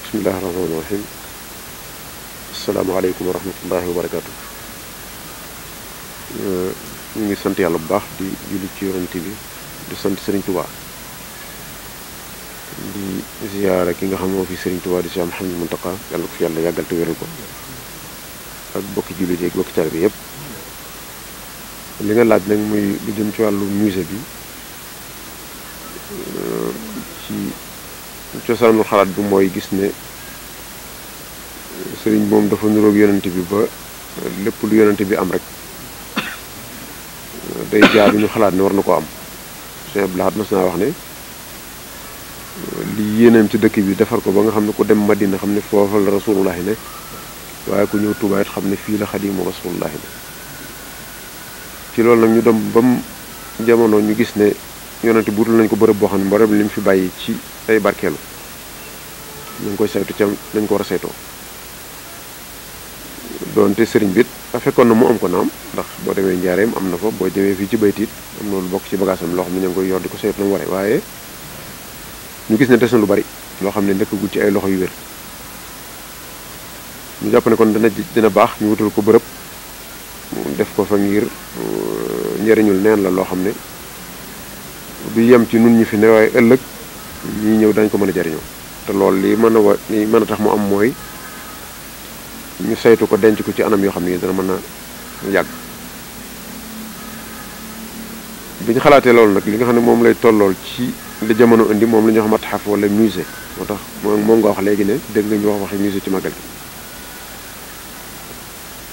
bismillahi rahmaani rahim asalaamaaleykum wa rahmatullahi wa barakaatu. ñu ngi sant yàlla bu baax di julli ci yonent bi di sant Serigne Touba di ziyaara ki nga xam moo fi Serigne Touba di Cheikh Mouhamadou Mountakha yàlla ko fi yàlla yàggal te wéral ko ak bokki jullit yi ak bokki taalibe bi yëpp. li nga laaj nag muy lu jëm ci wàllu musée bi ci cosaanul xalaat bi mooy gis ne sëriñ moom dafa niroog yonent bi ba lépp lu yonent bi am rek day jaar ñu xalaat ne war na ko am. Cheikh Abdou Lahad mas naa wax ne li yéeneem ci dëkk bi defar ko ba nga xam ne ku dem Madina xam ne foofa la rasulullahi ne waaye ku ñëw Tuubaa it xam ne fii la xadimu rasulullahi ne. ci loolu nag ñu dem ba mu jamono ñu gis ne yonent buutul nañ ko bërëb boo xam ne bërëb li mu fi bàyyi ci ay barkeelu ñu ngi koy saytu ca nañ ko war a saytoo doonte sëriñ bi it fekkoon na mu am ko naam ndax boo demee njaareem am na fa boo demee fii ci baytiit am na lu bokk ci bagaasam loo xam ne ñu ngi koy yor di ko saytu na mu waree waaye ñu gis ne des na lu bari loo xam ne nekkagul ci ay loxo yu wér ñu jàpp ne kon dina baax ñu wutal ko bërëb def ko fa ngir njëriñul neen la loo xam ne du yem ci nun ñi fi ne waaye ëllëg ñi ñëw dañ ko mën a jariñoo te loolu li mën a tax mu am mooy ñu saytu ko denc ko ci anam yoo xam ne dana mën a yàgg. bi ñu xalaatee loolu nag li nga xam ne moom lay tollool ci li jamono indi moom la ñuy wax matxaf wala musée moo tax moom nga wax léegi ne dégg nga ñu wax waxi musée ci magal gi.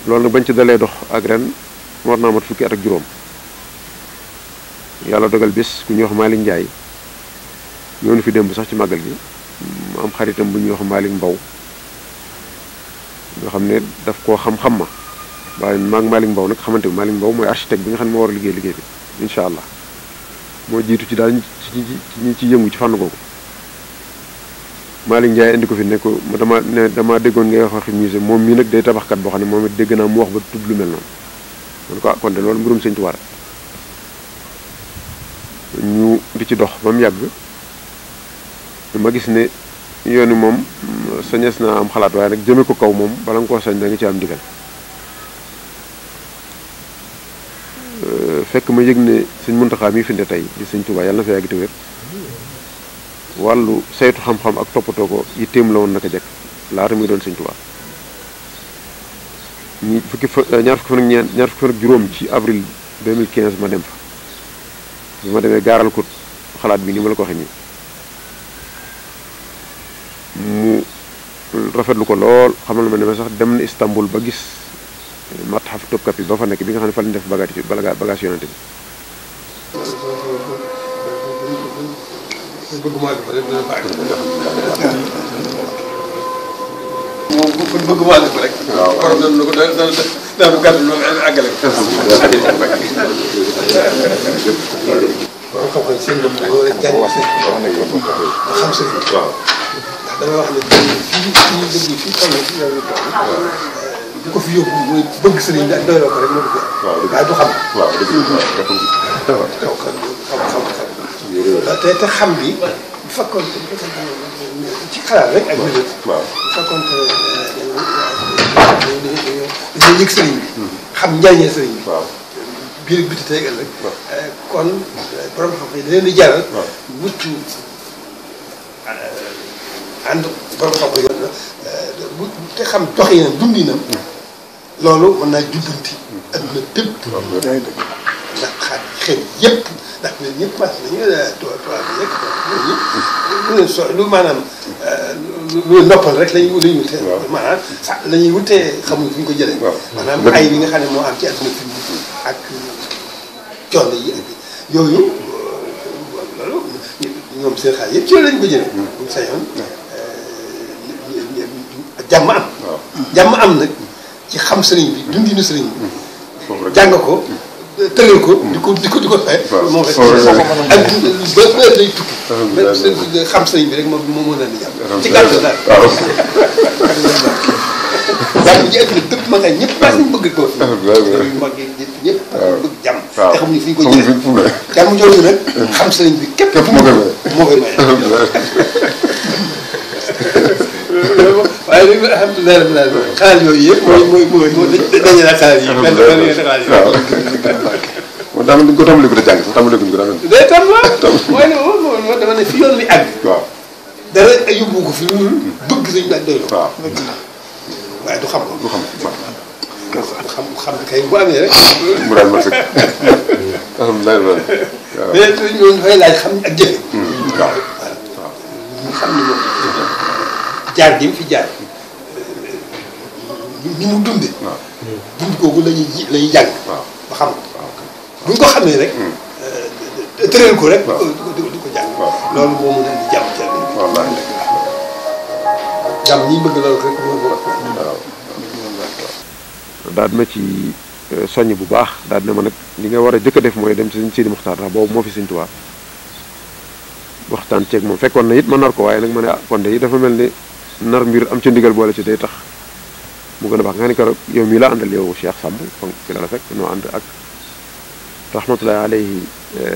loolu nag bañ ci dalee dox ak ren war naa mat fukki at ak juróom yàlla dogal bis ku ñuy wax Malick Ndiaye ñoo fi démb sax ci màggal gi mu am xaritam bu ñuy wax Malick Mbow nga xam ne daf koo xam-xam ma waaye maag Malick Mbow nag xamante bi Malick Mbow mooy architecte bi nga xam ne moo war a liggéey bi incha allah moo jiitu ci daal ñi ci yëngu ci fànn googu. Malick Ndiaye indi ko fi ne ko dama déggoon ngay wax waxi musée moom mii nag day tabaxkat boo xam ne moom it dégg naa mu wax ba tudd lu mel noonu man ko kon de loolu mbirum Sëñ Tuubaa ñu di ci dox ba mu yàgg ma gis ne yoon wi moom sañees naa am xalaat waaye nag jëme ko kaw moom bala nga koo sañ da nga ci am ndigal fekk ma yëg ne Sëñ Muntaxaa mi fi nde tey di Sëñ Tuubaa yàlla na fa yàgg te wér wàllu saytu xam-xam ak toppatoo ko yitteem la woon naka jekk laata muy doon Sëñ Tuubaa ñaar fukki fan ak juróom ci avril 2015 ma dem fa bi ma demee gaaral ko xalaat bi ni ma la ko waxee nii mu rafetlu ko lool xamal ma ne ma sax dem na Istanbul ba gis matxaf Topkapi ba fa nekk bi nga xam ne fa lañu def bagage yonante bi. moom kon bëgg maa def rek. waaw kon dana ko dana gàddu loolu àggale ko. waaw xam-xam seen bopp loolu rek jàng seen xam seen waaw ndax damay wax ne fii dëgg fii toll fii yow di ko fi yóbbu mooy bëgg sëriñ bi ak doyloo ko rek moo ko fi waaye du xam. waaw dëgg te xam bi bu fekkoon ci xalaat rek ak nit. waaw bu fekkoon dañuy yëg sëriñ bi. xam njariñee sëriñ bi. waaw biir biti tey ëllëg. kon borom xam-xam yi da leen di jaral. waaw wutu ànd borom xam-xam yi bu te xam doxinam dundinam. loolu mën naa jubbanti. adduna tëb. ndax xeet yëpp. ndax ñun ñëpp mat nañu tool bi rek lu maanaam lu noppal rek la ñuy wutee. maanaam la ñuy wutee xamuñ fu ñu ko jëlee. maanaam ay bi nga xam ne moo am ci àdduna fi ak coono yi ak yooyu loolu ñoom seen xaalis yëpp ci loolu la ñu ko jëlee. buñ sañoon jàmm am. jàmm am nag ci xam sëriñ bi dundinu sëriñ bi. jàng ko. tëral ko di ko fay. moom rek ak ba lay tukki. xam sëriñ bi rek moom mën na ni jàpp. ci gàttal daal. waaw. jàmm ji àdduna dëpp ma nga ñëpp parce que ñu bëgg ko. yu mag yi ñëpp bëgg jàmm. waaw te xamuñu fi ñu ko jëlee. jàmm jooju nag. xam sëriñ bi képp moo koy may. alhamdulilah rabbil alamin xalaat yooyu yëpp mooy dañu la xalaat yi benn xalaat yi waaw moom daa mel ni ko tàmbali ko da jàng sax tàmbali ko ñu ko daa mel day tam mooy ne moom dama ne fi yoon wi àgg waaw dara yóbbu ko fi lu bëgg suñu baat doy waaw waaye du xam ko du xam xam kay bu amee rek mu daal ma sëkk alhamdulilah waaw mais ñooñu dafay laaj xam ak jëfe waaw ñu xam ne moom jaar gi mu fi jaar ni mu dundee waaw dund googu lañuy jàng waaw ba xam ko bu ñu ko xamee rek tëral ko rek di ko jàng loolu moo mën a indi jàmm ci àdduna bi wallaahi jàmm ñi bëgg loolu rek moo ko waaw daal dina ci soññ bu baax daal dina ma nag li nga war a jëkk a def mooy dem ci Sëñ Sidi Muxtaar ndax boobu moo fi Sëñ Tuubaa waxtaan ceeg moom fekkoon na it ma nar ko waaye nag ma ne ah kon de yi dafa mel ni nar mbir am ca ndigal boole ci day tax mu gën a baax nga ni ko yow mii la àndal yow Cheikh Samb fan fi la la fekk noo ànd ak rahmatullahi alayhi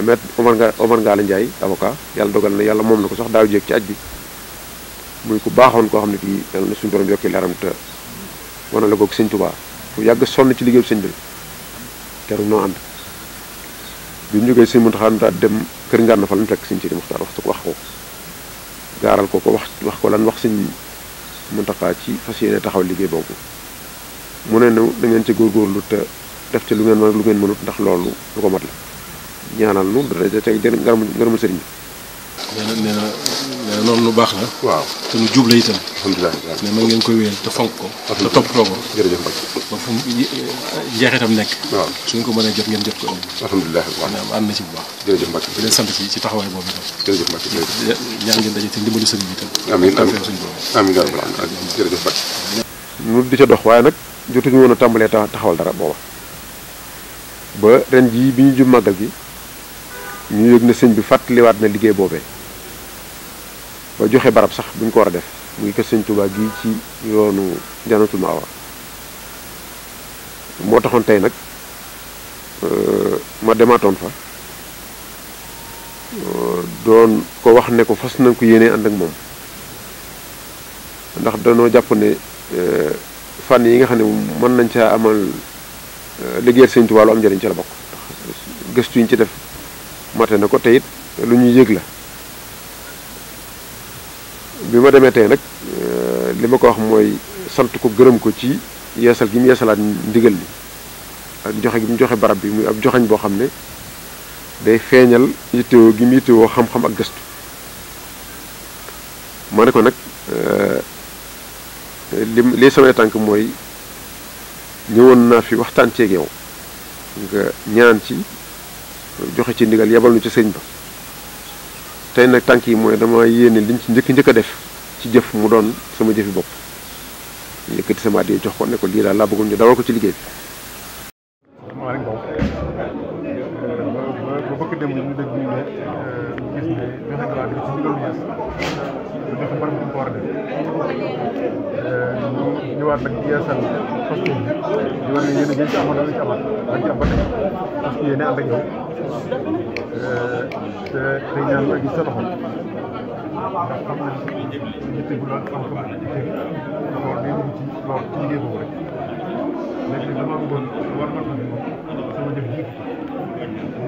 maître Omar Ngalla Ndiaye avocat yàlla dogal na yàlla moom na ko sax daaw jéeg ci aj bi muy ku baaxoon koo xam ne kii yàlla na suñu borom yokki leeram te wana la goog Sëñ Tuubaa fu yàgg sonn ci liggéeyu sëñ bi keroog noo ànd bi mu jógee Sëñ Muntaxa daal dem kër Ngànna fa la mu fekk Sëñ Sidi Muxtaar wax ko gaaral ko wax ko lan wax Sëñ Muntaxa ci fas yéene taxaw liggéey boobu mu ne nu da ngeen ci góorgóorlu te def ci lu ngeen mën lu ngeen mënut ndax loolu lu ko mat la ñaanal nu dara tey ngërëmul sëriñ bi. nee na noonu lu baax la. waaw te lu jub la itam. alhamdulilah. mais mën ngeen koy wéyal te fonk ko. te toppatoo ko. jërëjëf Mbacke. ba fu mu jeexitam nekk. waaw su ñu ko mënee jot ngeen jot ko. alhamdulilah waaw maanaam ànd na ci bu baax. jërëjëf Mbacke. di leen sant ci taxawaay boobu itam. jërëjëf Mbacke jërëjëf. ñaan ngeen daje te ndimbalu sëriñ bi itam. amiin amiin jërëjëf Mbacke. ñu di ca dox waaye nag jotuñu woon a tàmbalee taxawal dara booba ba ren jii bi ñu jub màggal gi ñu yëg na sëñ bi fàttaliwaat na liggéey boobee ba joxe barab sax bu ñu ko war a def muy kër Sëñ Tuubaa gii ci yoonu Jannatul Ma'wa moo taxoon tey nag ma demaatoon fa doon ko wax ne ko fas nañ ko yéene ànd ak moom ndax danoo jàpp ne fànn yi nga xam ne mën nañ caa amal liggéeyal Sëñ Tuubaa lu am njëriñ ci la bokk ndax gëstu yi ñu ci def mate na ko te it lu ñuy yëg la bi ma demee tey nag li ma ko wax mooy sant ko gërëm ko ci yeesal gi mu yeesalaat ndigal li ak joxe gi mu joxe barab bi muy ab joxañ boo xam ne day feeñal yittewoo gi mu yittewoo xam-xam ak gëstu ma ne ko nag li samay tànk mooy ñëwoon naa fi waxtaan ceeg yow nga ñaan ci joxe ci ndigal yebal nu ci sëñ ba tey nag tànk yi mooy dama yéene liñ ci njëkk a def ci jëf mu doon sama jëfi bopp yëkkati sama addiya jox ko ne ko lii daal laa bëggoon ñu dawal ko ci liggéey bi. maaleykum ba bëgg dem ñu dégg ñu ne gis ne joxe xalaat bi ci ndigal yees joxe barab bu ko war a def ñu ñëwaat nag yeesal fas yéene di wane ne yéen a jëm ci amoon na lu ci amaat dañ ci am ba tey fas yéene ànd ak yow te tey ñaan nga gis sa loxo ndax xam nañ yitte bu lool xam-xam ak yitte loolu day dugg ci loolu ci liggéey boobu rek léegi dama bëggoon war na ko moom sama jëf ji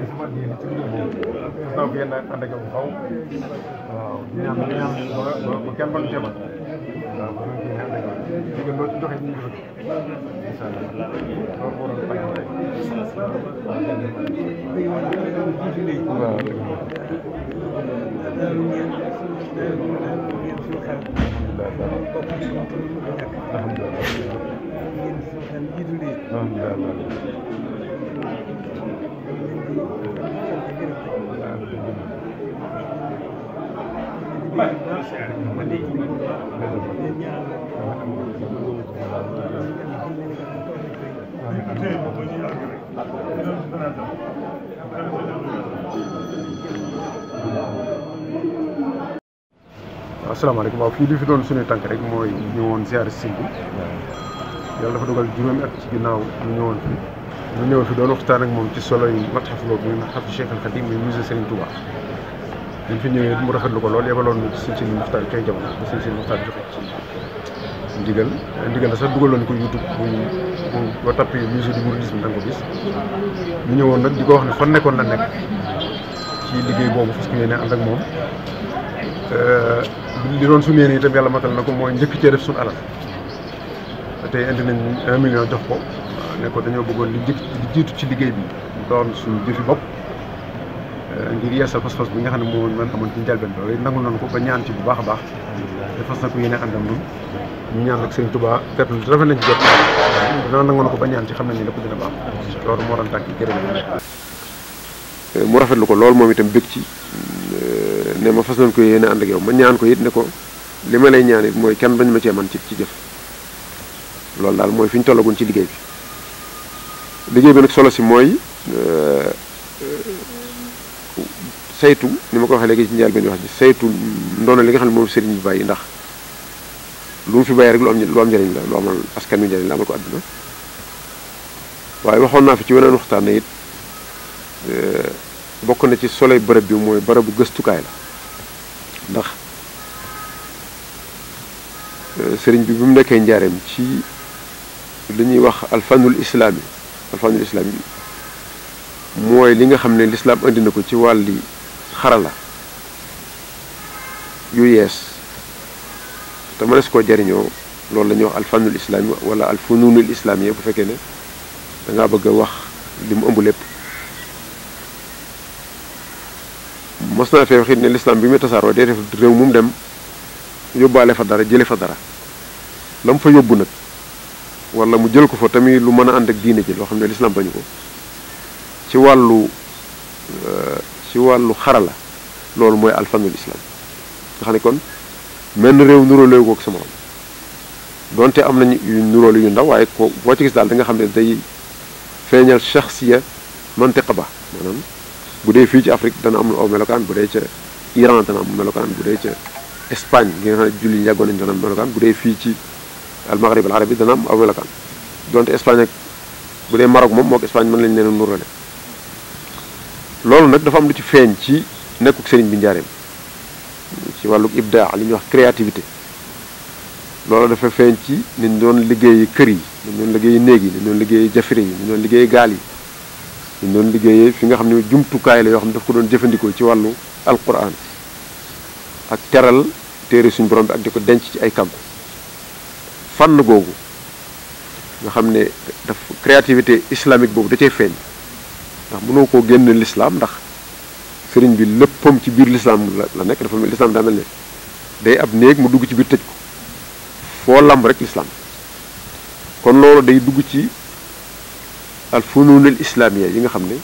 sama yéene ci liggéey boobu gis naa ko yéen ànd ak yow xaw waaw ñaan ba kenn mën cee man waaw ba ñu koy ànd ak yow léegi loolu ci joxe ñu ngi rek incha allah loolu moo doon fay rek waaw asalaamaaleykum waaw fii li fi doon suñu tànk rek mooy ñëwoon ziar si bi yàlla dafa dogal juróomi at ci ginnaaw ñu ñëwoon fi ñu ñëw fi doon waxtaan ak moom ci solo yi matxaf boobu muy matxaf Cheikh al Khadim muy musée Serigne Touba ñu fi ñëwee mu rafetlu ko lool yebaloon na ci Sëñ Sidi Muxtaar coy jamono ba Sëñ Sidi Muxtaar joxe ci ndigal la sax dugaloon ko YouTube bu ba tapé musée du mouridisme da nga ko gis ñu ñëwoon nag di ko wax ne fan nekkoon la nekk ci liggéey boobu fas yéene ànd ak moom li doon suñu yéene itam yàlla matal na ko mooy njëkk cee def suñu alal tey indi nañ 1 million jox ko ne ko dañoo bëggoon li jiitu ci liggéey bi doon suñu jëfi bopp ngir yeesal pas-pas bi nga xam ne moo man amoon ci njëlbeen loolu nangul nañu ko ba ñaan ci bu baax a baax te fas na ko yéene ànd ak ñun ñu ñaan ak Sëriñ Tuubaa kat rafet nañ ci jot dana nangoon ko ba ñaan ci xam nañ ne lépp dina baax loolu moo doon tànk jërëjëf mu rafetlu ko loolu moom itam bëgg ci ne ma fas nañ ko yéene ànd ak yow ma ñaan ko it ne ko li ma lay ñaan it mooy kenn bañ ma cee man ci jëf loolu daal mooy fi ñu tollagoon ci liggéey bi nag solo si mooy saytu ni ma ko waxee léegi ci njaal benn wax ji saytu ndono li nga xam ne moom sëriñ bi bàyyi ndax lu mu fi bàyyi rek lu am njëriñ la lu amal askan wi njëriñ la amal ko àdduna waaye waxoon naa fi ci weneen waxtaan ne it bokk na ci soloy bërëb bi mooy bërëbu gëstukaay la ndax sëriñ bi mu nekkee njaareem ci li ñuy wax alfanul islaami mooy li nga xam ne lislaam indi na ko ci wàlli xarala yu yees te mënees koo jariñoo loolu la ñuy wax alfanul islaami wala alfununul islaami bu fekkee ne da ngaa bëgg a wax li mu ëmb lépp mos naa fee waxit ne lislaam bi muy tasaaroo day def réew mu dem yóbbaale fa dara jële fa dara la mu fa yóbbu nag wala mu jël ko fa tamit lu mën a ànd ak diine ji loo xam ne lislaam bañu ko ci wàllu xarala loolu mooy alfanul islam nga xam ne kon menn réew nuróolewu ko ak sama donte am nañu yu nuróole yu ndaw waaye ko boo ci gis daal da nga xam ne day feeñal shaxsiya mantiqa ba maanaam bu dee fii ci Afrique dana am aw melokaan bu dee ca Iran dana am melokaan bu dee ca Espagne gi nga xam ne julli yi yàggoon nañu dana am melokaan bu dee fii ci al maghrib al arabi dana am aw melokaan donte Espagne ak bu dee Maroc moom mook Espagne mën lañu leen a nuróole loolu nag dafa am lu ci feeñ ci nekkuk sëriñ bi njaareem ci wàllu ibdaa li ñuy wax créativité loolu dafa feeñ ci niñ doon liggéeyi kër yi niñ doon liggéeyi néeg yi niñ doon liggéeyi jafire yi niñ doon liggéeyi gaal yi niñ doon liggéeyee fi nga xam ne jumtukaay la yoo xam ne daf ko doon jëfandikoo ci wàllu alquran ak teral téere suñu borom bi ak di ko denc ci ay kàggu fànn googu nga xam ne daf créativité islamique boobu da cee feeñ ndax mënoo koo génn l'islam ndax sëriñ bi léppam ci biir l'islam la nekk dafa mel l'islam daa mel ne day ab néeg mu dugg ci biir tëj ko foo lamb rek l'islam kon loolu day dugg ci al funun al islamiyya yi nga xam ne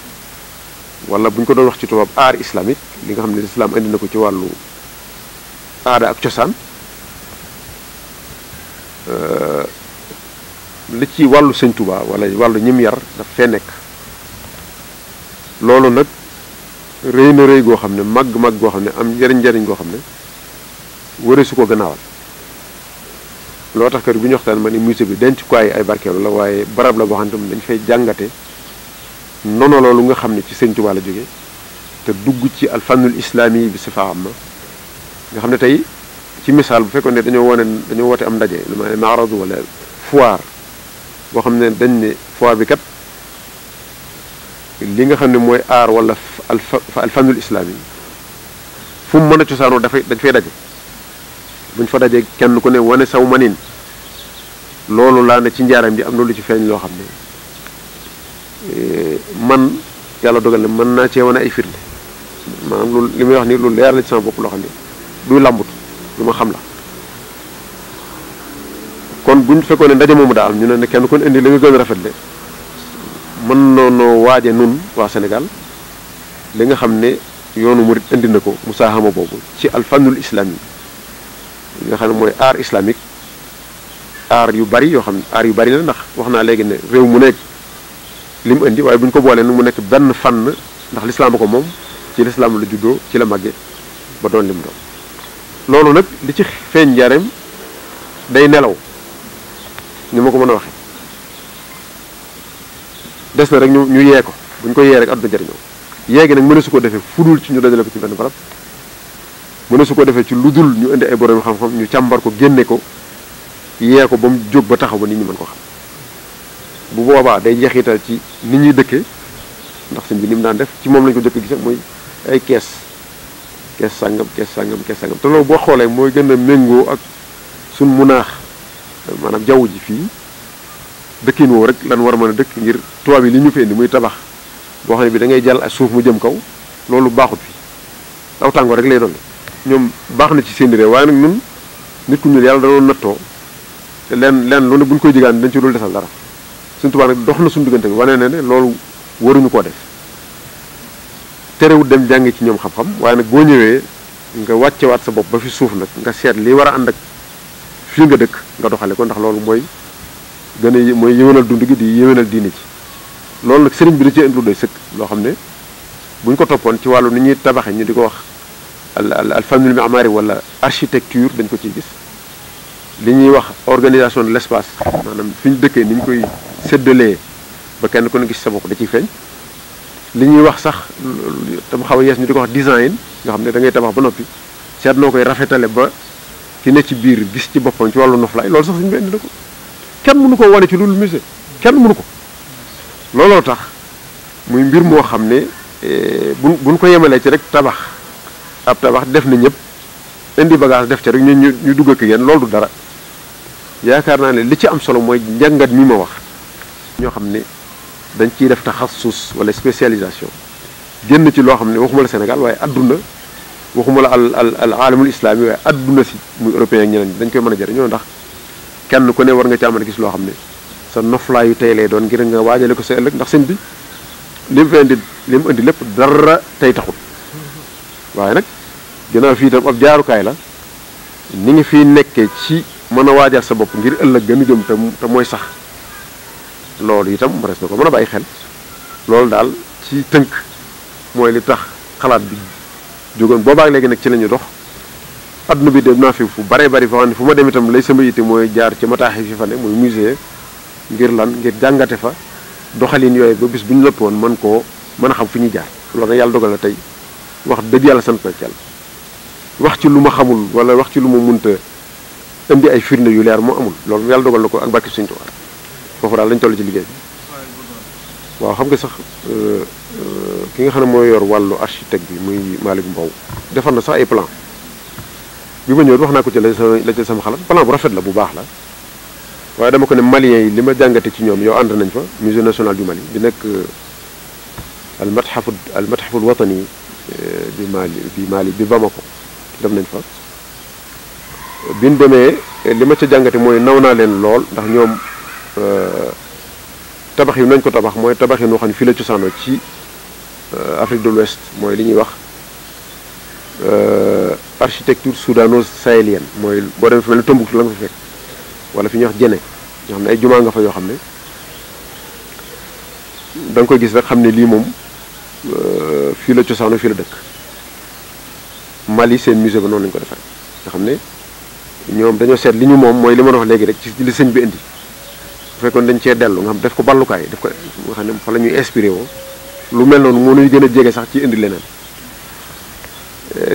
wala bu ñu ko doon wax ci tubaab art islamique li nga xam ne l'islam indi na ko ci wàllu aada ak cosaan li ci wàllu sëñ Tuubaa wala wàllu ñim yar daf fee nekk loolu nag rëy na rëy goo xam ne màgg goo xam ne am njariñ goo xam ne wëree su ko gannaawal loo tax kër bu ñu waxtaan ma ni musée bi dencukaay ay barkeelu la waaye barab la boo xam ne dañ fay jàngate nono loolu nga xam ne ci sëñ Tuubaa la jóge te dugg ci alfanul islami bi sifa am ma nga xam ne tey ci misaal bu fekkoon ne dañoo woote am ndaje lu ma ne maaradu wala foire boo xam ne dañ ne foire bi kat li nga xam ne mooy aar wala alfanul islami fu mu mën a cosaanoo dañ fay daje buñ fa dajee kenn ku ne wane saw manin loolu laa ne ci njaaram bi am na lu ci feeñ loo xam ne man yàlla dogal ne mën naa cee wane ay firnde maanaam lu li may wax ni lu leer la ci sama bopp loo xam ne duy làmbut lu ma xam la kon buñ fekkoon ne ndaje moomu daa am ñu ne kenn kon indi li nga gën a rafetle mën noonu waaje nun waa Sénégal li nga xam ne yoonu murid indi na ko musaahama boobu ci alfanul islami yi nga xam ne mooy art islamique art yu bari yoo xam ne art yu bari la ndax wax naa léegi ne réew mu nekk li mu indi waaye bu ñu ko boolee nag mu nekk benn fànn ndax lislaam ko moom ci lislaam la juddoo ci la màgge ba doon lim doon loolu nag li ci feeñ njaareem day nelaw ni ma ko mën a waxe des na rek ñu yee ko bu ñu ko yee rek àdduna jariñoo yéegi nag mëne su ko defee fudul ci ñu dajale ko ci benn barab mëne su ko defee ci lu dul ñu indi ay borom xam-xam ñu càmbar ko génne ko yee ko ba mu jóg ba taxaw ba nit ñi mën ko xam bu boobaa day jeexital ci nit ñuy dëkkee ndax sëñ bi ni mu daan def ci moom lañ ko jëkk gis mooy ay kees sàngam te loolu boo xoolee mooy gën a méngoo ak suñ munaax maanaam jaww ji fii dëkkin woowu rek lan war a mën a dëkk ngir tubaab yi li ñu fi indi muy tabax boo xam ne bi da ngay jàll ak suuf mu jëm kaw loolu baaxut fi aw tàngoor rek lay doon ñoom baax na ci seen réew waaye nag ñun nit ku ñuul yàlla da doon nattoo te leen lu ne bu ñu koy jigaan dañ ci dul desal dara suñ tubaab nag dox na suñu diggante bi wane na ne loolu waruñu koo def terewut dem jàngi ci ñoom xam-xam waaye nag boo ñëwee nga wàccewaat sa bopp ba fi suuf nag nga seet li war a ànd ak fii nga dëkk nga doxale ko ndax loolu mooy gën a mooy yëwénal dund gi di yëwénal diine ci loolu nag sëriñ bi da cee indi lu doy sëkk loo xam ne bu ñu ko toppoon ci wàllu ni ñuy tabaxe ñu di ko wax al famille mi'mari wala architecture dañ ko ciy gis li ñuy wax organisation de l'espace maanaam fi ñu dëkkee ni ñu koy séddalee ba kenn ku ne gis sa bopp da ciy feeñ li ñuy wax sax tam xaw a yees ñu di ko wax design nga xam ne da ngay tabax ba noppi seet noo koy rafetale ba ki ne ci biir gis ci boppam ci wàllu noflaay loolu sax suñu benn na ko kenn mënu ko wane ci loolu musée kenn mënu ko looloo tax muy mbir moo xam ne buñ ko yemalee ci rek tabax ab tabax def na ñëpp indi bagage def ci rek ñu dugg ak yéen loolu du dara yaakaar naa ne li ci am solo mooy njàngat mi ma wax ñoo xam ne dañ ciy def taxassus wala spécialisation génn ci loo xam ne waxuma la Sénégal waaye adduna waxuma la al alamul islami waaye adduna si muy européen ak ñeneen dañ koy mën a jëriñoo ndax kenn ku ne war nga ci amal gis loo xam ne sa noflaayu tey lay doon ngir nga waajale ko sa ëllëg ndax sëñ bi li mu indi lépp dara tey taxul waaye nag ginnaaw fii itam ab jaarukaay la ni ngi fii nekkee ci mën a waajal sa bopp ngir ëllëg gën a jëm te mooy sax loolu itam mu res na ko mën a bàyyi xel loolu daal ci tënk mooy li tax xalaat bi jógoon boobaak léegi nag ci la ñu dox adduna bi dem naa fi fu bare bari foo xam ne fu ma dem itam lay sama yitte mooy jaar ci mataaxi fi fa ne muy musée ngir lan ngir jàngate fa doxalin yooyu ba bis bu ñu lëpp woon mën a xam fu ñuy jaar loolu nag yàlla dogal na tey wax dëgg yàlla sant na ci yàlla wax ci lu ma xamul wala wax ci lu ma munta indi ay firnde yu leer moo amul loolu yàlla dogal na ko ak barke Sëñ Tuubaa foofu daal lañ toll ci liggéey bi waaw xam nga sax ki nga xam ne mooy yor wàllu architecte bi muy Malick Mbow defar na sax ay plan bi ma ñëw wax naa ko ci la ci sama xalaat plan bu rafet la bu baax la waaye dama ko ne maliens yi li ma jàngate ci ñoom yow ànd nañ fa musée national du Mali bi nekk al matxaful watani bi Mali bi Bamako dem nañ fa biñ demee li ma ca jàngate mooy naw naa leen lool ndax ñoom tabax yi nañ ko tabax mooy tabax yi noo xam ne fii la cosaanoo ci Afrique de l'Ouest mooy li ñuy wax architecture soudano-sahélienne mooy boo demee fi mel ni Tombouctou la nga fa fekk wala fi ñuy wax Djenné ñoo xam ne ay jumaa nga fa yoo xam ne da nga koy gis rek xam ne lii moom fii la cosaanoo fii la dëkk Mali seen musée ba noonu lañu ko defee nga xam ne ñoom dañoo seet li ñu moom mooy li ma wax léegi rek ci li sëñ bi indi bu fekkoon dañ cee dellu nga xam def ko ballukaay def ko nga xam ne fa la ñuy inspiré woo lu mel noonu moo ñuy gën a jege sax ci indi leneen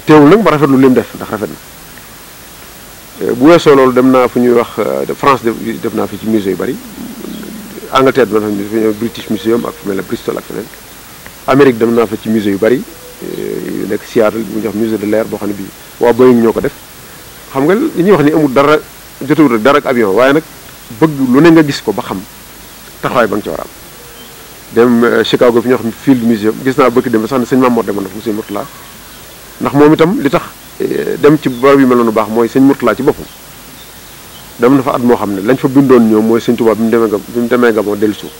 teewul nag ba rafetlu lim def ndax rafet na bu weesoo loolu dem naa fu ñuy wax France def naa fi ci musée yu bari Angleterre dem naa fa British Museum ak fu mel ne Bristol ak feneen Amérique dem naa fa ci musée yu bari yu nekk Seattle bu ñuy wax musée de l'air boo xam ne bii waa Boeing ñoo ko def xam nga li ñuy wax ni amul dara jotewul rek dara ak avion waaye nag bëgg lu ne nga gis ko ba xam taxawaay ba nga ci war a am dem Chicago fi ñuy wax Field Museum gis naa bëgg dem sax ne sëñ Mamour demoon na fa sëñ Mourtala ndax moom itam li tax dem ci barab yu mel noonu baax mooy sëñ Mourtala ci boppam dem na fa at moo xam ne lañ fa bindoon ñoom mooy sëñ Tuubaa bi mu demee Gabon dellu suuf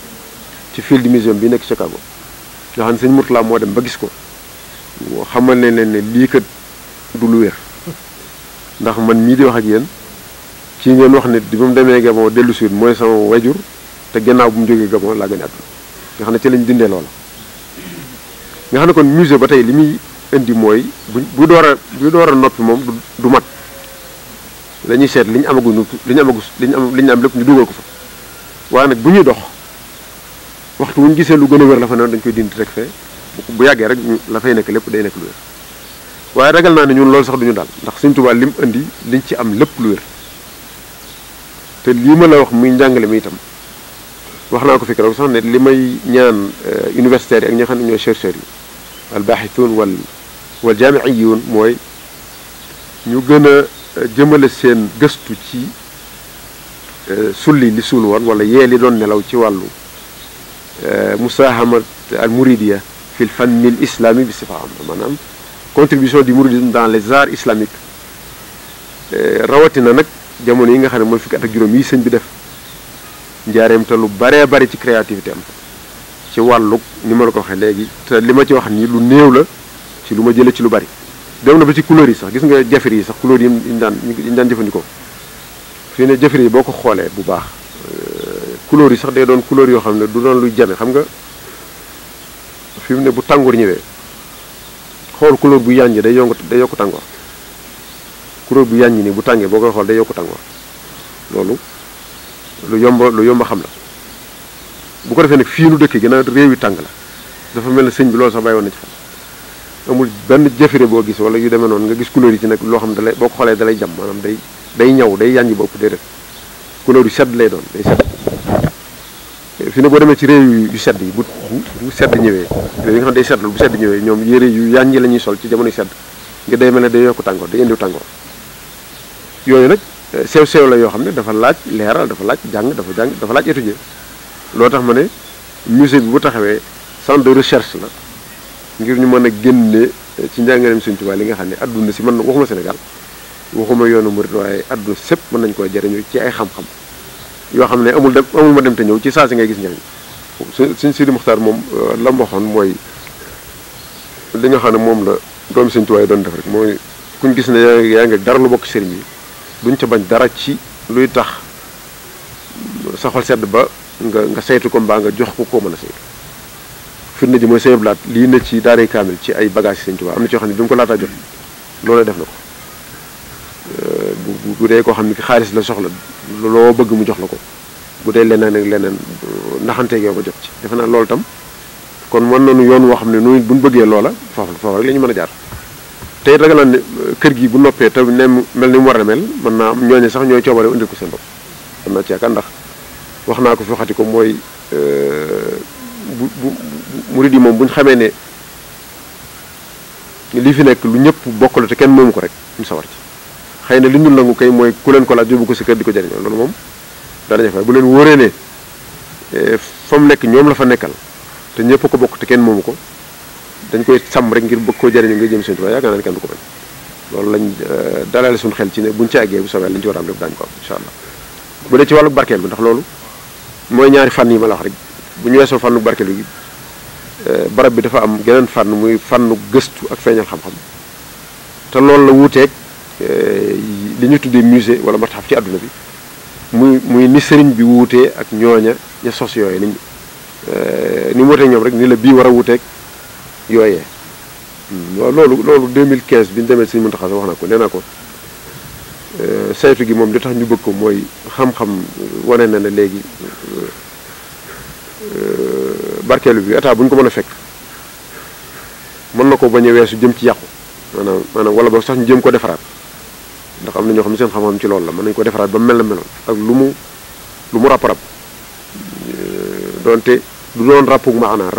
ci Field Museum bi nekk Chicago nga xam ne sëñ Mourtala moo dem ba gis ko xamal ne leen ne lii kat du lu wér ndax man mii di wax ak yéen ci ngeen wax ne bi mu demee Gabon dellu suuf mooy sama wajur te gannaaw bu mu jógee Gabon laa gën a àdduna nga xam ne ci lañ dindee loola nga xam ne kon musée ba tey li muy indi mooy bu door a noppi moom du mat dañuy seet li ñu amaguñu li ñu am lépp ñu dugal ko fa waaye nag bu ñuy dox waxtu wu ñu gisee lu gën a wér la fa ne dañ koy dindi rek fee bu yàggee rek la fay nekk lépp day nekk lu wér waaye ragal naa ne ñun loolu sax duñu daal ndax Sëñ Tuubaa lim indi liñ ci am lépp lu wér te lii ma la wax muy njàngale mi itam wax naa ko fi keroog sax ne li may ñaan universitaires yi ak ñi nga xam ne ñooy chercheurs yi albaaxituun wal jaamiiyuun mooy ñu gën a jëmale seen gëstu ci sulli li suul woon wala yee li doon nelaw ci wàllu musaahamat al muridiya fi l fanni l islami bi sifa am maanaam contribution du mouridisme dans les arts islamiques rawatina nag jamono yi nga xam ne mooy fukki at ak juróom yi sëñ bi def njaareem te lu baree bari ci créativité am ci wàllug ni ma la ko waxee léegi te li ma ci wax nii lu néew la ci lu ma jëlee ci lu bari dem na ba ci couleur yi sax gis nga jafir yi sax couleur yi ñu daan jëfandikoo fii ne jafir yi boo ko xoolee bu baax couleur yi sax day doon couleur yoo xam ne du doon luy jame xam nga fi mu ne bu tàngoor ñëwee xool couleur bu yànj day yokk tàngoor couleur bu yànj nii bu tàngee boo koy xool day yokk tàngoor loolu lu yomba xam la bu ko defee nag fii nu dëkk gën a réew yi tàng la dafa mel ne sëñ bi loolu sax bàyyi woon na ci xel amul benn jëfire boo gis wala yu demee noonu nga gis couleur yi ci nag loo xam ne dalay boo ko xoolee dalay jam maanaam day ñaw day yànj bopp déedéet couleur yu sedd lay doon day sedd fi ne boo demee ci réew yu sedd yi bu sedd ñëwee yooyu nga xam ne day seddal bu sedd ñëwee ñoom yére yu yànj la ñuy sol ci jamono yu sedd nga day mel ne day yokk tàngoor day indiw tàngoor yooyu nag sew la yoo xam ne dafa laaj leeral dafa laaj dafa laaj étudier loo tax ma ne musée bi bu taxawee centre de recherche la ngir ñu mën a génne ci njàngaleem Sëñ Tuubaa li nga xam ne adduna si man waxuma Sénégal waxuma yoonu murid waaye adduna sépp mën nañu koy jëriñu ci ay xam-xam yoo xam ne amul ma dem te ñëw ci saa si ngay gis njëriñ Sëñ Sidi Muxtaar moom la mu waxoon mooy li nga xam ne moom la doomi Sëñ Tuubaa yi doon def rek mooy kuñ gis ne yaa ngi dara lu bokk sëriñ bi duñ ca bañ dara ci luy tax sa xol sedd ba nga saytu ko mbaa nga jox ko mën a saytu firnde ji mooy sëñ blaat lii na ci daaray kaamil ci ay bagage Sëñ Tuubaa am na ci yoo xam ne bi mu ko laataa jot loolu def na ko bu dee koo xam ne ki xaalis la soxla loo bëgg mu jox la ko bu dee leneen ak leneen naxanteeg yow ba jot ci defe naa loolu tam kon mën nañu yoon woo xam ne noonu buñ bëggee loola foofu rek la ñu mën a jaar te it ragal naa ne kër gi bu noppee te ne mel ni mu war a mel mën naa am ñooñu sax ñooy coobare indil ko seen bopp am naa ci yaakaar ndax wax naa ko fi waxati ko mooy murid yi moom bu ñu xamee ne lii fi nekk lu ñëpp bokk la te kenn moomu ko rek ñu sawar ci xëy na li ñu nangu kay mooy ku leen ko laaj yóbbu ko si kër di ko jëriñoo loolu moom danañu fay bu leen wóoree ne fa mu nekk ñoom la fa nekkal te ñëpp ko bokk te kenn moomu ko dañ koy sàmm rek ngir bëgg koo jëriñoo nga jëm Sëñ Tuubaa yaakaar naa ne kenn du ko bañ loolu lañ dalale suñu xel ci ne buñ ci àggee bu soobee lañ ci war a am lépp daañu ko am incha allah bu dee ci wàllu barkeel bi ndax loolu mooy ñaari fànn yi ma la wax rek bu ñu weesoo fànnu barkeel bi barab bi dafa am geneen fànn muy fànnu gëstu ak feeñal xam-xam te loolu la wuuteeg li ñu tuddee musée wala matxaf ci àdduna bi muy ni sëriñ bi wuutee ak ñooña ña sos yooyu ni mu wuuteeg ñoom rek ni la bii war a wuuteeg yooyee waaw loolu 2015 bi ñu demee Sëriñ Muntaxa wax naa ko nee naa ko saytu gi moom li tax ñu bëgg ko mooy xam-xam wane na ne léegi barkeelu bi état bu ñu ko mën a fekk mën na ko bañ a weesu jëm ci yàqu maanaam wala boog sax ñu jëm ko defaraat ndax am na ñoo xam ne seen xam-xam ci loolu la mën nañu ko defaraat ba mel na meloon ak lu mu ràpp doonte du doon ràppug maanaa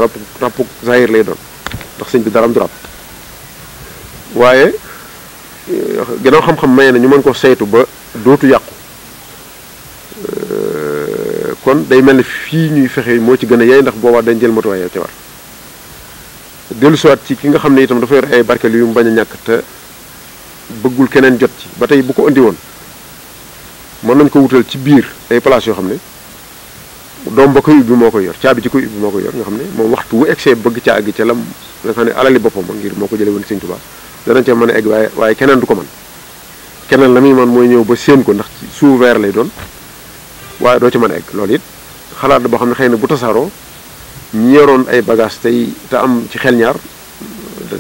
ràppug zahir lay doon ndax sëñ bi dara am du ràpp waaye gannaaw xam-xam may na ñu mën ko saytu ba dootu yàqu kon day mel ne fii ñuy fexe moo ci gën a yaay ndax boobaa dañ jël matuwaay yow ca war dellu siwaat ci ki nga xam ne itam dafa yor ay barkeel yu mu bañ a ñàkk te bëggul keneen jot ci ba tey bu ko indi woon mën nañ ko wutal ci biir ay place yoo xam ne doom ba koy ubbi moo koy yor caabi ci koy ubbi moo koy yor nga xam ne moom waxtu wu egsee bëgg ca àgg ca lam nga xam ne alali boppam ngir moo ko jëlee woon Sëñ Tuubaa danañ ca mën a egg waaye keneen du ko mën keneen la muy man mooy ñëw ba séen ko ndax ci sous verre lay doon waaye doo ci mën a egg loolu it xalaat la boo xam ne xëy na bu tasaaroo ñi yoroon ay bagage tey te am ci xel ñaar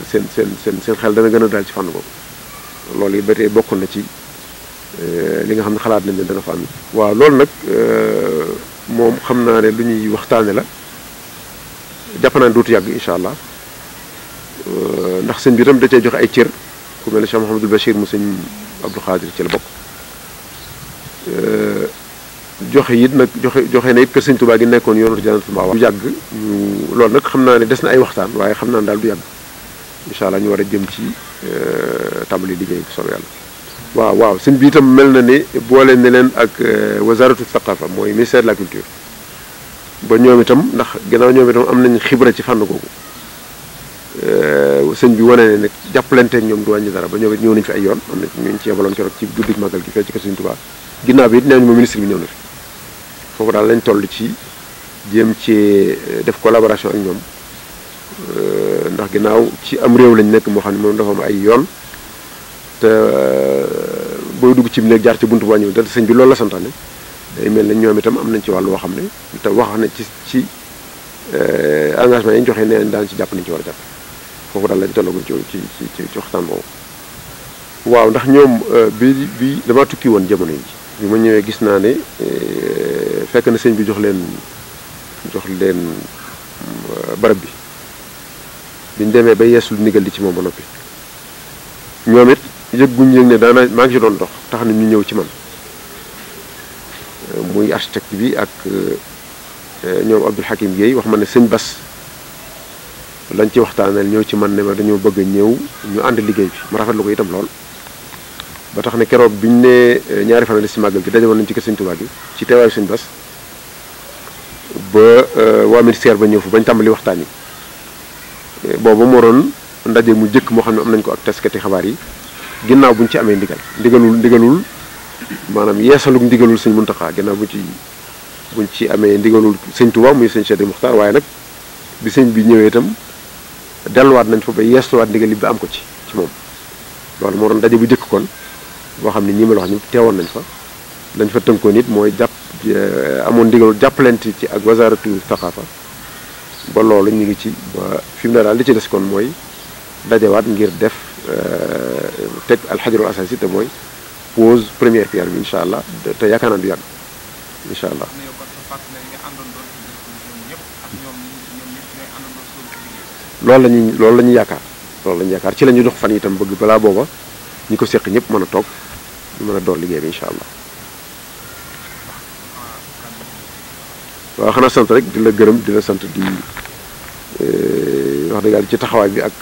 seen xel dana gën a daal ci fànn boobu loolu it ba tey bokk na ci li nga xam ne xalaat nañ ne dana fa am waaw loolu nag moom xam naa ne lu ñuy waxtaane la jàpp naa ne dootu yàgg incha allah ndax sëñ bi itam da cee joxe ay cër ku mel ne Cheikh Mouhamadul Bachir mu sëñ Abdou Khadir ci la bokk joxe it nag joxe na it kër sëñ Tuubaa gi nekkoon yoonu Jannatul Ma'wa du yàgg loolu nag xam naa ne des na ay waxtaan waaye xam naa ne daal du yàgg incha allah ñu war a jëm ci tàmbali liggéey bu soobee yàlla. waaw sëñ bi itam mel na ne boole ne leen ak wasaratu thaqafa mooy ministère de la culture ba ñoom itam ndax gannaaw ñoom itam am nañ xibra ci fànn googu sëñ bi wane ne nag jàppalanteeg ñoom du wàññi dara ba ñoom it ñëw nañ fi ay yoon am na ñu ci yebaloon keroog ci guddig màggal gi fee ci kër sëñ Tuubaa ginnaaw bi it nee nañu ma ministre bi ñëw na fi foofu daal lañ toll ci jéem ci def collaboration ak ñoom ndax ginnaaw ci am réew lañ nekk moo xam ne moom dafa am ay yoon te booy dugg ci néeg jaar ci buntu boo ñëw te sëñ bi loolu la santaane day mel ne ñoom itam am nañ ci wàllu woo xam ne te wax na ci engagement yi ñu joxe nee nañ daan ci jàpp nañ ci war a jàpp foofu daal lañ tollagum ci waxtaan boobu. waaw ndax ñoom bi dama tukki woon jamono yi bi ma ñëwee gis naa ne fekk na sëñ bi jox leen barab bi biñ demee ba yeesul ndigal li ci moom ba noppi ñoom it yëgguñ yëg ne daana maa ngi ci doon dox tax na ñu ñëw ci man muy architecte bi ak ñoom Abdul Hakim Guèye wax ma ne sëñ Bas lañ ci waxtaanal ñëw ci man ne ma dañoo bëgg a ñëw ñu ànd liggéey bi ma rafetlu ko itam lool ba tax ne keroog biñ ne ñaari fan si màggal gi dajewoon nañ ci kër sëñ Tuubaa gi ci teewaayu sëñ Bas ba waa ministère ba ñëw fa bañ tàmbali waxtaan yi boobu moo doon ndaje mu jëkk moo xam ne am nañ ko ak taskati xabaar yi ginnaaw buñ ci amee ndigalul maanaam yeesaluk ndigalul sëñ Muntaxa ginnaaw buñ ci amee ndigalul sëñ Tuubaa muy sëñ Cheikh Muxtaar waaye nag bi sëñ bi ñëwee itam delluwaat nañ fa ba yeesluwaat ndigal li ba am ko ci moom loolu moo doon ndaje bu jëkk kon boo xam ne ñi ma la wax ni teewoon nañ fa lañ fa tënkoon it mooy amoon ndigal jàppalante ci ak wasaratu thaqafa ba loolu ñu ngi ci ba fi mu ne daal li ci des kon mooy dajawaat ngir def teg alxajarul asasi te mooy pose première pierre bi incha allah te yaakaar naa du yàgg incha allah. loolu la ñuy yaakaar ci la ñuy dox fan itam bëgg balaa booba ñi ko seq ñëpp mën a toog ñu mën a door liggéey bi incha allah. waaw xanaa sant rek di la gërëm di la sant di wax dëgg yàlla ci taxawaay bi ak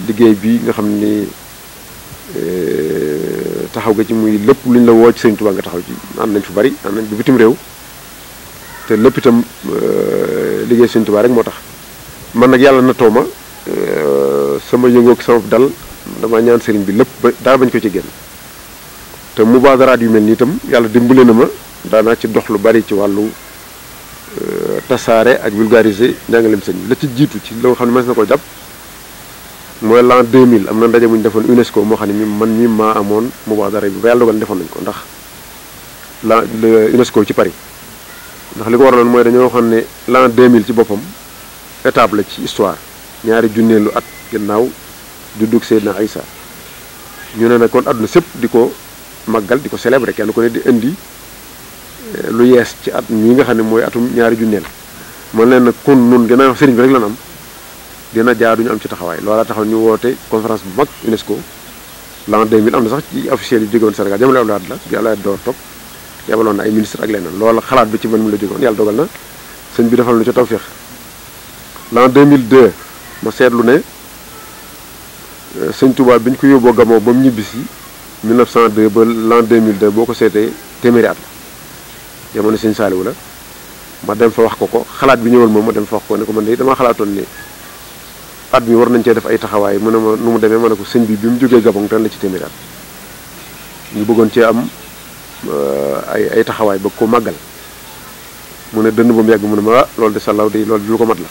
liggéey bi nga xam ni taxaw nga ci muy lépp lu ñu la woo ci Sëñ Tuubaa nga taxaw ci ànd nañ fu bari ànd nañ bu bitim réew te lépp itam liggéey Sëñ Tuubaa rek moo tax man nag yàlla na tooma sama yëngoog sama dal dama ñaan sëriñ bi lépp ba dara bañ ko ci génn te mubaadaraat yu mel nii itam yàlla dimbale na ma daanaa ci dox lu bari ci wàllu tasaare ak vulgariser njàngaleem sëñ bi la ci jiitu ci loo xam ne mas na ko jàpp mooy l'an 2000 am na ndaje mu ñu defoon UNESCO moo xam ne mi maa amoon mubaadara bi ba yàlla dogal defoon nañ ko ndax UNESCO ci Paris ndax li ko waraloon mooy dañoo waxoon ne l'an 2000 ci boppam étape la ci histoire ñaari junneelu at gannaaw juddug Seydina Isa ñu ne nag kon àdduna sépp di ko màggal di ko célébrer kenn ku ne di indi lu yees ci at ñi nga xam ne mooy atum ñaari junneel man leen nag kon nun gën a sëriñ bi rek lan am dina jaar duñu am ci taxawaay loola taxaw ñu woote conférence bu mag UNESCO l'an 2000 am na sax ci officiel yi jóge woon Sénégal jamono Abdoulaye la bi Abdoulaye door topp yebaloon na ay ministre ak leneen loola xalaat bi ci man mi la jógoon yàlla dogal na sëñ bi defal nu ca tawfeex l'an 2002 ma seetlu ne sëñ Touba bi ñu ko yóbboo Gabon ba mu ñibbisi 1902 ba l'an 2002 boo ko seetee téeméeri at la jamono sëñ Saaliwu la ma dem fa wax ko xalaat bi ñëwal moom ma dem fa wax ko ne ko man de damaa xalaatoon ne at mi war nañ cee def ay taxawaay mu ne ma nu mu demee ma ne ko sëñ bi mu jógee Gabon tan la ci téeméeri at ñu bëggoon cee am ay taxawaay bëgg ko màggal mu ne dënn ba mu yàgg mu ne ma loolu de sàllaw de loolu lu ko mat la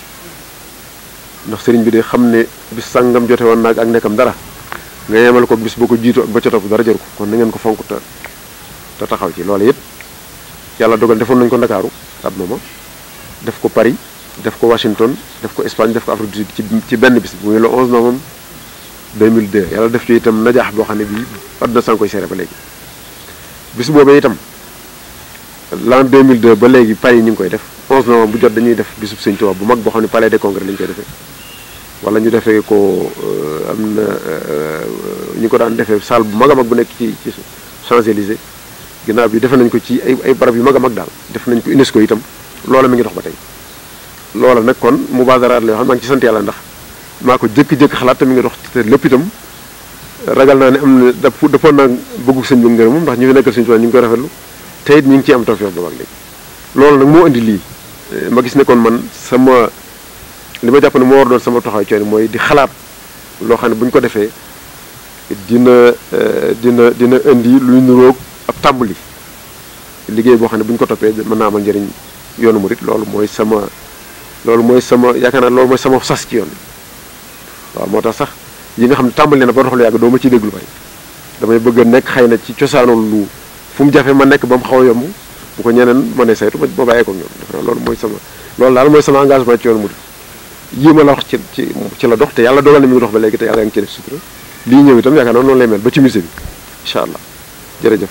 ndax sëriñ bi de xam ne bis sàngam jote woon naag ak nekkam dara nga yemal ko bis boo ko jiitu ak ba ca topp dara jëru ko kon na ngeen ko fonk te taxaw ci loolu yëpp yàlla dogal defoon nañ ko Ndakaaru at mooma def ko Paris def ko Washington def ko Espagne def ko Afrique du Sud ci benn bis muy le 11 novembre 2002 yàlla def ci itam najaax boo xam ne bii àdduna saa ngi koy seere ba léegi bis boobee itam l'an 2002 ba léegi Paris ñu ngi koy def 11 novembre bu jot dañuy def bisub Sëñ Tuubaa bu mag boo xam ne palais des congrès lañu koy defee wala ñu defee ko am na ñu ko daan defee salle bu mag a mag bu nekk ci Champs-Élysées ginnaaw bi defe nañ ko ci ay barab yu mag a mag daal def nañ ko UNESCO itam loola mi ngi dox ba tey loola nag kon mubaadaraat la yoo xam maa ngi ci sant yàlla ndax maa ko jëkk-jëkk xalaat te mi ngi dox te lépp itam ragal naa ne am na dafoon naa bëggu sëñ bi ngërëm moom ndax ñu fi nekkal sëñ Tuubaa ñu ngi koy rafetlu te it ñu ngi ciy am tawfeex bu mag léegi loolu nag moo indi lii ma gis ne kon man sama li ma jàpp ne moo war doon sama taxawaay coono mooy di xalaat loo xam ne bu ñu ko defee dina indi luy niroog ab tàmbali liggéey boo xam ne bu ñu ko toppee mën naa amal njëriñ yoonu murit loolu mooy sama yaakaar naa loolu mooy sama sas ci yoon bi waaw moo tax sax yi nga xam ne tàmbali na ba dox lu yàgg doo ma ciy déglu bari damay bëgg a nekk xëy na ci cosaanul lu fu mu jafe ma nekk ba mu xaw a yomb bu ko ñeneen mënee saytu ma bàyyee ko ñoom defe naa loolu daal mooy sama engagement ci yoonu murit yii ma la wax ci la dox te yàlla dogal na mi ngi dox ba léegi te yàlla yaa ngi ci def sutura lii ñëw itam yaakaar naa noonu lay mel ba ci musée bi incha allah jërëjëf